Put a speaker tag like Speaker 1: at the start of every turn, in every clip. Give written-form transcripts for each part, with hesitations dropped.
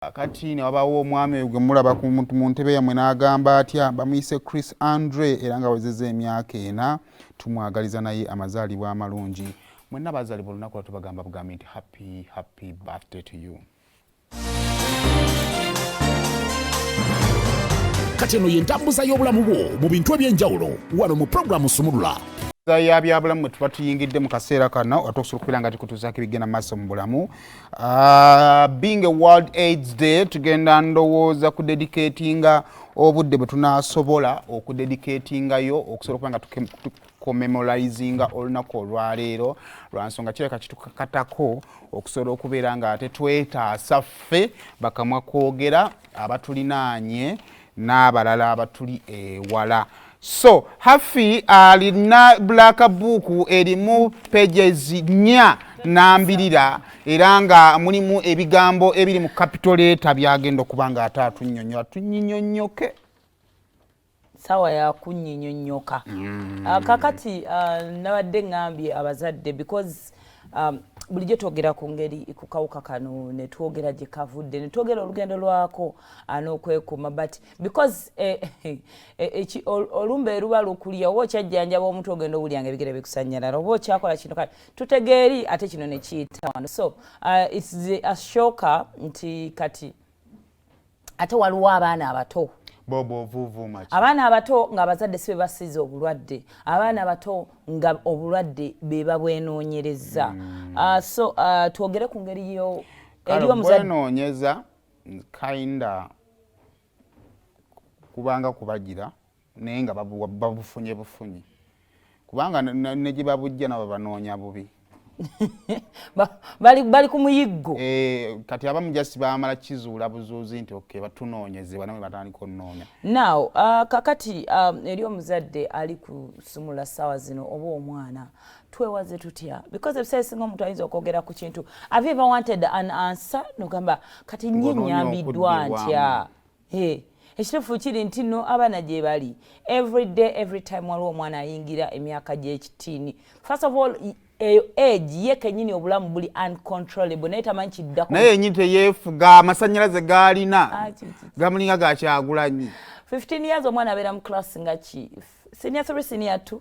Speaker 1: Kati ne wabawo omwami gwe mulaba mu ntebe yammwe n'agamba atya bamuyise Chris Andre era nga awezezza emyaka 4 tumwagaliza naye amazaalibwa amalungi. Mwenna bazaalibwa olunaku lwa tubagamba bugambi nti happy birthday to you.
Speaker 2: Kati eno y'entambuza y'obulamu bwo mu bintu eby'enjawulo wano mu programu Sumulula.
Speaker 1: Ya byabulamu tuba tuyingidde mu kaseera kano atukusukira nga tukutuzaako ebigenda mu maaso mu bulamu. Being a World AIDS Day tugenda ndowooza kudedicatinga obudde bwe tunaasobola okudedicatingayo okusobola okuba nga tukomemorizinga olunaku olwaleero lwa nsonga kireka kitukakatako okusobola okubeera nga ate twetaasa ffe bakamwa kwogera abatulinaanye n'abalala abatuli ewala. So, Hafi alina black book erimu pages 4 n'ambirira era nga mulimu ebigambo ebiri mu capital letter byagenda okubanga atatunyonyola tunyinyonyoke.
Speaker 3: Sawa ya kunyinyonyoka. Kakati nabadde ngambye abazadde because bulijjo twogera ku ngeri ku kawuka kano ne twogera gye kavudde ne twogera olugendo lwako n'okwekuuma but because olumbe eruba lukulya oba okyajjanjaba omuntu ogenda owulyanga ebigere bikusanyalala oba okyakola kino kati tutegeeri ate kino ne kiyita wano so it's a shocker nti kati ate waliwo abaana abato abaana abato nga abazadde si be basize obulwadde abaana abato nga obulwadde be babwenoonyereza so twogere ku ngeri yo eriwo
Speaker 1: bwenoonyeza kinda kubanga kubagira naye nga babufunye bufunye kubanga ne gye babujja nabo banoonya bubi
Speaker 3: bali ku muyiggo
Speaker 1: kati abamu just baamala kizuula buzuuzi nti okay batunoonyeze banamwe batandika onnoonya.
Speaker 3: Now kakati eri omuzadde ali kusumula ssaawa zino oba omwana twewaze tutya because ebiseera ebisinga omuntu ayinza okwogera ku kintu have you ever wanted an answer nogamba kati nnyo nnyambiddwa ntya ekituufu kiri nti no abaana gye bali every day every time waliwo omwana ayingira emyaka gy'ekitiini first of all age ye kenyini obulamu buli uncontrollable naye tamanyi kiddako
Speaker 1: naye yenyini teyeefuga amasannyalaze gaalina gamulinga gakyagulanyi
Speaker 3: 15 years omwana abeera mu class nga ki senior 3 senior 2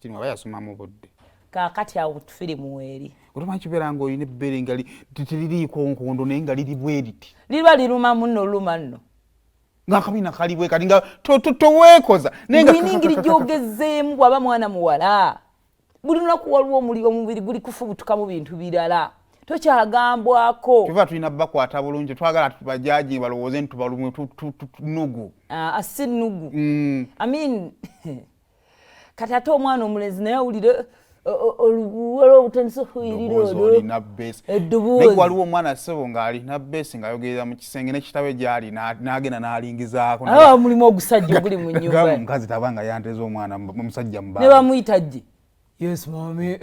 Speaker 1: 15 aba yasoma mu budde
Speaker 3: kaakati awo firimu weeri
Speaker 1: otamanyi kibeera nga olina ebbere nga teririiko nkondo naye nga liri bwe riti
Speaker 3: liba liruma muno luma nno
Speaker 1: ng'akabiina kali bwe kati nga toweekoza naye nga
Speaker 3: ngiri gyogezeemu bw'aba mwana muwala buli lunaku waliwo omubiri guli kufubutuka mu bintu birala tokyagambwako
Speaker 1: tuva tulina bakwata bulungi twagala tubajaji balowooze nti tubalumu nugu
Speaker 3: asi nugu I mean kati ate omwana omulenzi naye awulire olubuwala obutanisohuyirira
Speaker 1: naye waliwo omwana ssebo ng'alina besi ng'ayogerera mu kisenge n'ekitabe gy'ali n'agenda n'alingizaako
Speaker 3: mulimu ogusajja oguli mu nnyumba
Speaker 1: omukazi tabanga yanteza omwana omusajja mu
Speaker 3: ne bamuyita gye yes mami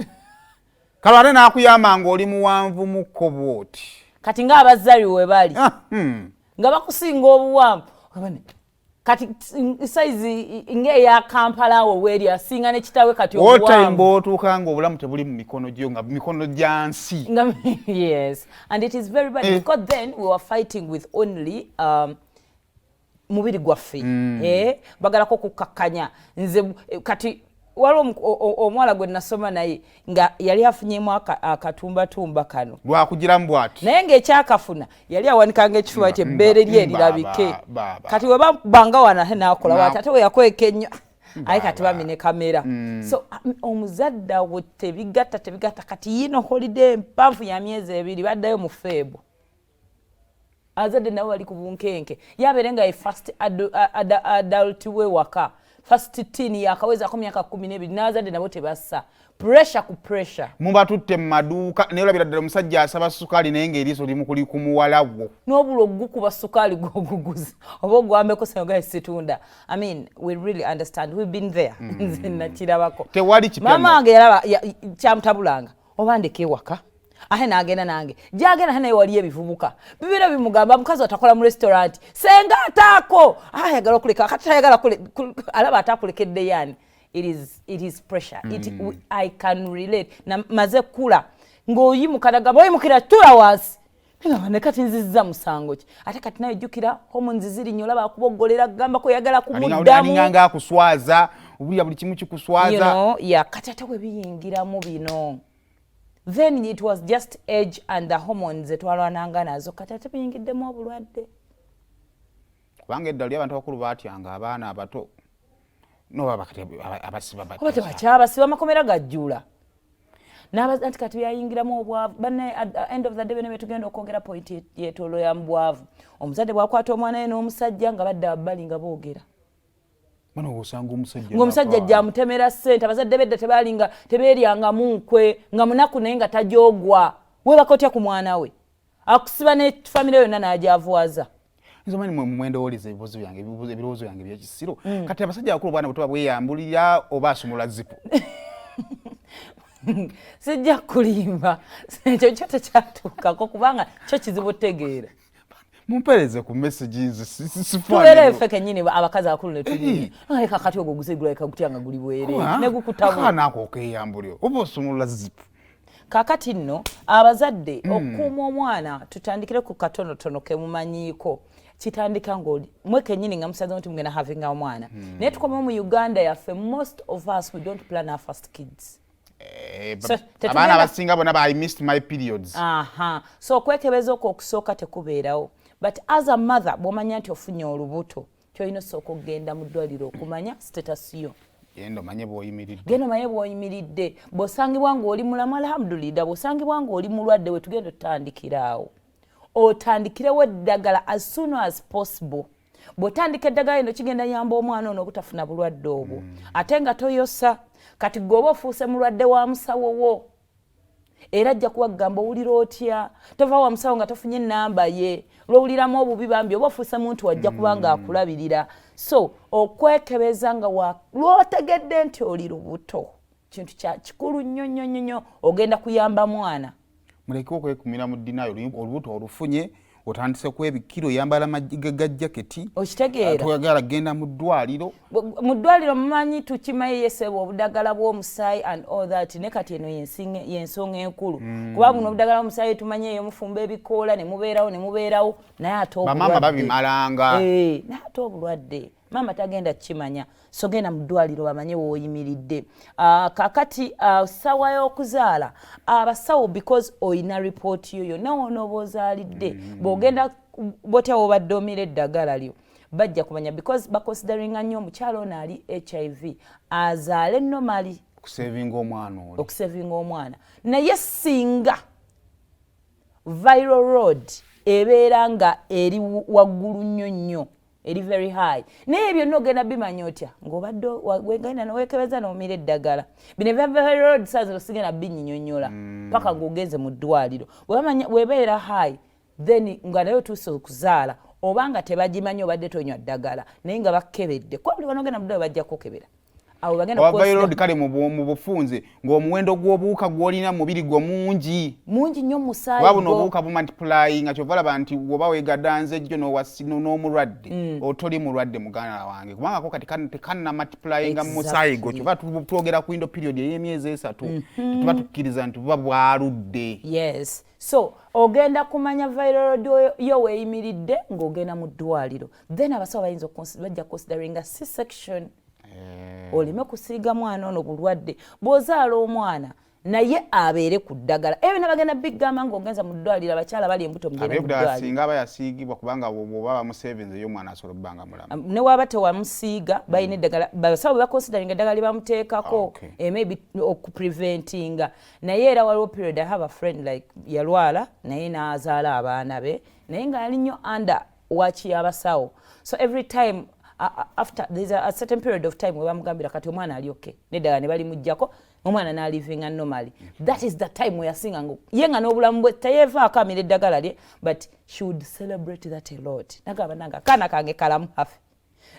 Speaker 1: kale ate n'akuyamba ng'oli muwanvu mu kkobo oti
Speaker 3: kati ng'abazzali we bali nga bakusinga obuwanvu kati saizi ng'eya Kampala awo weeri asinga ne kitawe kati obuwanvu
Speaker 1: otayimba otuuka ng'obulamu tebuli mu mikono gyo nga mikono gya nsi
Speaker 3: yes and it is very bad because then we were fighting with only mubiri gwaffe bagalako kukakkanya nze kati waliwo omwala gwe nasoma naye nga yali afunyemu akatumbatumba kano
Speaker 1: lwakugiramu bw'ati
Speaker 3: naye ng'ekyakafuna yali awanikanga ekifuba ti ebbeere lye lirabike kati we babanga wana n'akola wati ate we yakweka ennyo aye kati bamine kamera so omuzadde awo tebigatta kati yino holiday mpanvu ya myezi 2 baddayo mu Feebo azadde nabo bali ku bunkenke yabeere nga ye first adult we waka first teen yakaweza myaka 12 n'azadde nabo tebassa pressure ku pressure
Speaker 1: muba tutte mu maduuka naye olabira ddala omusajja asaba sukaali naye ng'eriiso limu kuli ku muwalawo
Speaker 3: n'obula ogukuba sukaali gw'oguguza oba ogwambeko senga situunda I mean we really understand we've been there nze nakirabako
Speaker 1: tewali kipya
Speaker 3: mama wange yalaba kyamutabulanga oba ndeka ewaka ate n'agenda nange gyagenda naye waliyo ebivubuka bibeera bimugamba mukazi atakola mu restaurant senga ataako ayagala okuleka kati tayagala alaba atakulekedde yani it is pressure I can relate na maze kula ng'oyimukana gamba oyimukira tula wansi ne kati nzizza musango ki ate kati naye jjukira hormones ziri nnyo olaba akuboggolera kugamba ko oyagala kumuddamu
Speaker 1: alinganga akuswaza obulya buli kimu kikuswaza
Speaker 3: kati ate bwe biyingiramu bino then it was just age and the hormones zetwalwananga nazo kati ate biyingiddemu obulwadde
Speaker 1: kubanga edda oli abantu bakulu baatyanga abaana abato nobaba kati abasiba
Speaker 3: oba tebakyabasiba amakomera gajjula n'abanti kati byayingiramu obwavu banne at the end of the day bene betugenda okwogera point yetolo ya mbwavu omuzadde bwakwata omwana ye n'omusajja nga badde abbali nga boogera ng'omusajja ajjamutemera ssente abazadde bedda tebeeryanga munkwe nga munaku naye nga tajoogwa weebaka otya ku mwana we akusiba ne famire yonna n'agyavwaza
Speaker 1: nzomanyi mwendowoleza ebirowoozo byange byekisiro kati abasajja abakulu bwana bwe bweyambulira oba asumula zipu
Speaker 3: sijja kulimba ekyo kyo tekyatuukako kubanga kyo kizibu otegeera
Speaker 1: mumpereze ku messages
Speaker 3: tubeera efe kennyini abakazi abakulu ne tuli leka kati ogwo gusegula leka gutya nga guli bwere ne gukutabu
Speaker 1: nako okeyambulyo oba osumula zipu
Speaker 3: kakati nno abazadde okuuma omwana tutandikire ku katonotono ke mumanyiiko kitandika ng'oli mwe kennyini nga musaze nti mugenda havinga omwana naye tukomawo mu Uganda yaffe most of us we don't plan our first kids
Speaker 1: abaana abasinga bona I missed my periods
Speaker 3: so okwekebeza okwo okusooka tekubeerawo but as a mother bw'omanya nti ofunye olubuto kyolina osooka okugenda mu ddwaliro okumanya status yo
Speaker 1: genda omanye
Speaker 3: bw'oyimiridde bw'osangibwa ng'oli mulamu alhamdulillah bw'osangibwa ng'oli mulwadde we tugenda otandikiraawo otandikirewo eddagala as soon as possible bw'otandika eddagala eno kigenda yamba omwana ono obutafuna bulwadde obwo ate nga toyosa kati gwoba ofuuse mulwadde wa musawo wo era ajja kuwagamba owulira otya tova wa musawo nga tofunye ennamba ye lwowuliramu obubi bambi oba ofuuse muntu wajja kubanga akulabirira so okwekebeza nga lwotegedde nti oli lubuto kintu kya kikulu nnyo ogenda kuyamba mwana
Speaker 1: muleke okwekumira mu ddinayo olubuto olufunye otandise kwebikiro yambala majiga ga jaketi
Speaker 3: okitegeera
Speaker 1: toyagala genda mu ddwaliro
Speaker 3: mumanyi tukimaye yesebwa obudagala bw'omusaayi and all that ne kati eno yensonga enkulu kuba buno obudagala bw'omusaayi tumanye eyo mufumba ebikoola ne mubeerawo naye ate
Speaker 1: bamama babimalanga
Speaker 3: naye ate obulwadde mama tagenda kukimanya so genda mu ddwaliro bamanye w'oyimiridde kakati sawa y'okuzaala abasawo because oyina ripooti yo yonna wonooba ozaalidde bw'ogenda botya wobadde omira eddagala lyo bajja kumanya because baconsideringa nnyo omukyala ono ali HIV azaale normally okusevinga omwana naye singa viral road ebeera nga eri waggulu nnyo eri very high naye byonna ogenda bimanya otya ng'obadde wegenda nowekebeza n'omira eddagala bino viral road saazi osigenda binyinyonnyola paka ng'ogenze mu ddwaliro webeera high then nga naye otuuse okuzaala obanga tebagimanyi obadde tonywa ddagala naye nga bakebedde kuba buli banogenda mu ddwaliro bajja kukebera
Speaker 1: ovairod kale mu bufunze ng'omuwendo gw'obuwuka gw'olina mubiri gwo mungi
Speaker 3: nnyo musaayi
Speaker 1: waba buno obuwuka bumultiplying nga kyova laba nti woba weegaddanza ejjo n'omulwadde otoli mulwadde muganda wange kubanga ko kati tekanna multiplyinga mu musaayi gwo kyova twogera ku indo period ey'emyezi 3 tuba tukkiriza nti buba bwaludde
Speaker 3: yes so ogenda kumanya viral load yo weeyimiridde ng'ogenda mu ddwaliro then abasawo bayinza bajja consideringa C-section olime kusiiga mwana ono bulwadde bw'ozaala omwana naye abeere ku ddagala ebyo nabagenda bigamba ng'ogenza mu ddwaliro abakyala bali embuto mugende mu ddwaliro
Speaker 1: singa aba yasiigibwa kubanga bw'oba bamusevinze eyo omwana asobola obbanga mulamu
Speaker 3: ne waaba tewamusiiga balina eddagala basawo bebaconsideringa eddagala lyebamuteekako maybe okupreventinga naye era waliwo period I have a friend like yalwala naye n'azaala abaana be naye ng'ali nnyo under waaki y'abasawo so every time after there's a certain period of time webamugambira kati omwana ali okay neddala ne bali mujjako omwana n'alivinga normally that is the time weyasinga ngo ye nga n'obulamu bwe teyeevaako amira eddagala lye but she would celebrate that a lot nagamba nanga akaana kange kalamu hafe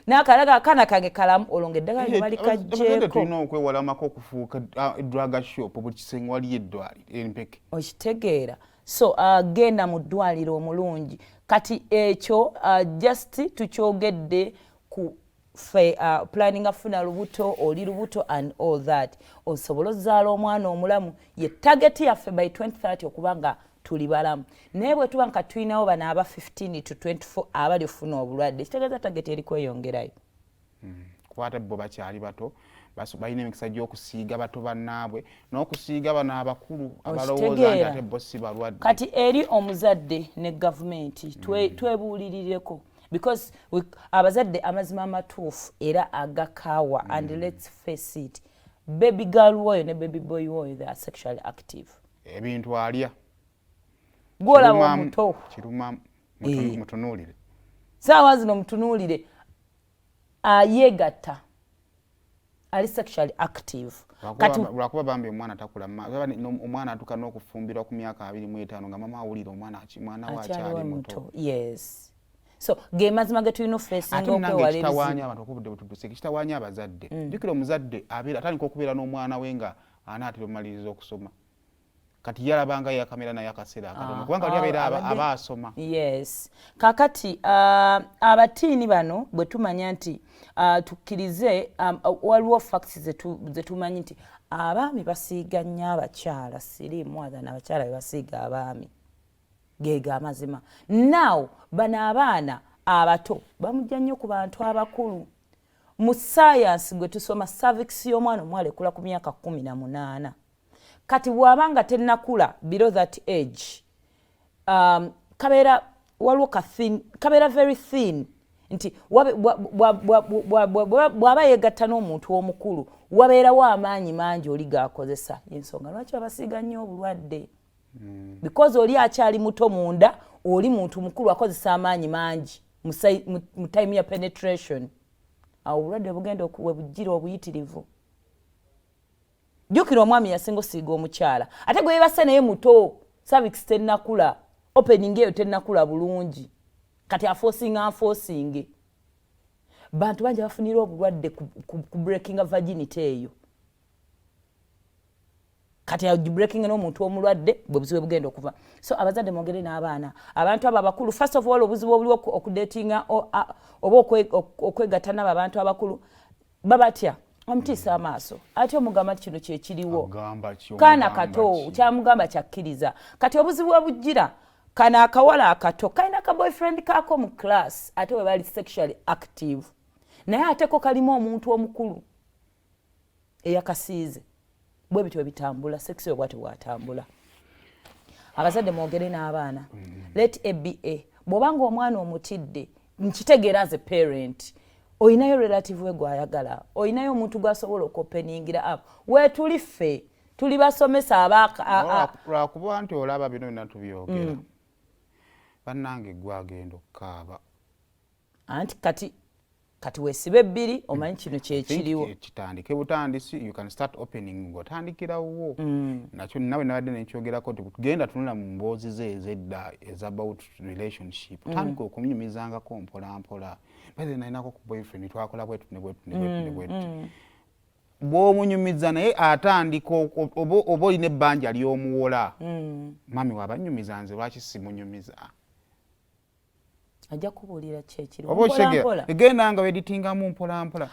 Speaker 3: nakalaga akaana kange kalamu olonga eddagala lye bali kajjeeko
Speaker 1: tulina okwewalamako okufuuka drug shop buli kisenga wali eddwaliro empeke
Speaker 3: okitegeera so genda mu ddwaliro omulungi kati ekyo just tukyogedde ku planning afuna lubuto oli lubuto and all that osobola ozaala omwana omulamu ye target yaffe by 2030 okubanga tuli balamu naye bwe tuba nka tulinawo bano aba 15 to 24 abali ofuna obulwadde kitegeeza tageti eri kweyongerayo
Speaker 1: kwata bo bakyali bato balina emikisa gy'okusiiga bato bannaabwe n'okusiiga bano abakulu abalowooza nti ate bo si balwadde
Speaker 3: kati eri omuzadde ne gavumenti twebuulirireko because abazadde amazima amatuufu era agakaawa and let's face it baby girl woyo ne baby boy woyo they are sexually active
Speaker 1: ebintu alya
Speaker 3: gwolaba omuto
Speaker 1: kiruma mutunuulire
Speaker 3: saawa zino mutunuulire ayeegatta ali sexually active
Speaker 1: lwakuba bambi omwana takula omwana atuuka n'okufumbirwa ku myaka 25 nga mama awulira omwana we akyali muto
Speaker 3: yes so ge mazima ge tulina ofeesinga okwewala
Speaker 1: ekitawaanya abantu okubudde butuduse ekitawaanya abazadde jjukira omuzadde abeera atandika okubeera n'omwana we nga anaatera omumaliriza okusoma kati yalabanga yakamera naye akaseera akatono kubanga oli abeera aba asoma
Speaker 3: yes kakati abatiini bano bwe tumanya nti tukkirize waliwo facts ze tumanyi nti abaami basiiga nnyo abakyala siriimu adana abakyala be basiiga abaami geega amazima now bano abaana abato bamujja nnyo ku bantu abakulu mu science gwe tusoma cervix y'omwana omuwala ekula ku myaka 18 kati bw'abanga tennakula below that age kabeera waliwo kabeera very thin nti bw'aba yeegatta n'omuntu omukulu wabeerawo amaanyi mangi oli gaakozesa ensonga lwaki babasiiga nnyo obulwadde because oli akyali muto munda oli muntu mukulu akozesa amaanyi mangi mu time ya penetration awo obulwadde bugenda webujjira obuyitirivu jjukira omwami yasinga osiiga omukyala ate gwe yebase naye muto cervix tennakula opening eyo tennakula bulungi kati afoosinge bantu bangi bafunira obulwadde ku breaking virginity eyo kati breaking n'omuntu omulwadde bwe buzibu bugenda okuva so abazadde mwogere n'abaana abantu abo abakulu first of all obuzibu obuliwo okudatinga oba okwegatta n'abo abantu abakulu babatya omutiisa amaaso ate omugamba nti kino kyekiriwo kaana kato kyamugamba kyakkiriza kati obuzibu obujjira kana akawala akato kalina ka boyfriend kaako mu class ate we bali sexually active naye ateko kalimu omuntu omukulu eyakasiize bwe bityo bitambula sex yo bwate bwatambula abazadde mwogere n'abaana let a be a bw'obanga omwana omutidde nkitegeera as a parent oyinayo relative we gwayagala oyinayo omuntu gwasobola okuopeningira up weetuli ffe tuli basomesa
Speaker 1: lwakuba nti olaba bino byonna tubyogera bannange gwagenda okukaaba
Speaker 3: anti kati weesibe bbiri omanyi kino kyekiriwo
Speaker 1: kitandike butandisi you can start opening ng'otandikirawo nakyo nawe nabadde nekyogerako nti tugenda tunula mu mboozi ze ezedda is about relationship tandika okumunyumizangako mpolampola bale nalinako ku boyfriend twakola bwetu ne bwetu bw'omunyumiza naye atandika oba olina ebbanja ly'omuwola mami wabanyumiza nze lwaki simunyumiza
Speaker 3: ajja kubuulira kyekiri
Speaker 1: oba okyegera egenda nga weditingamu mpolampola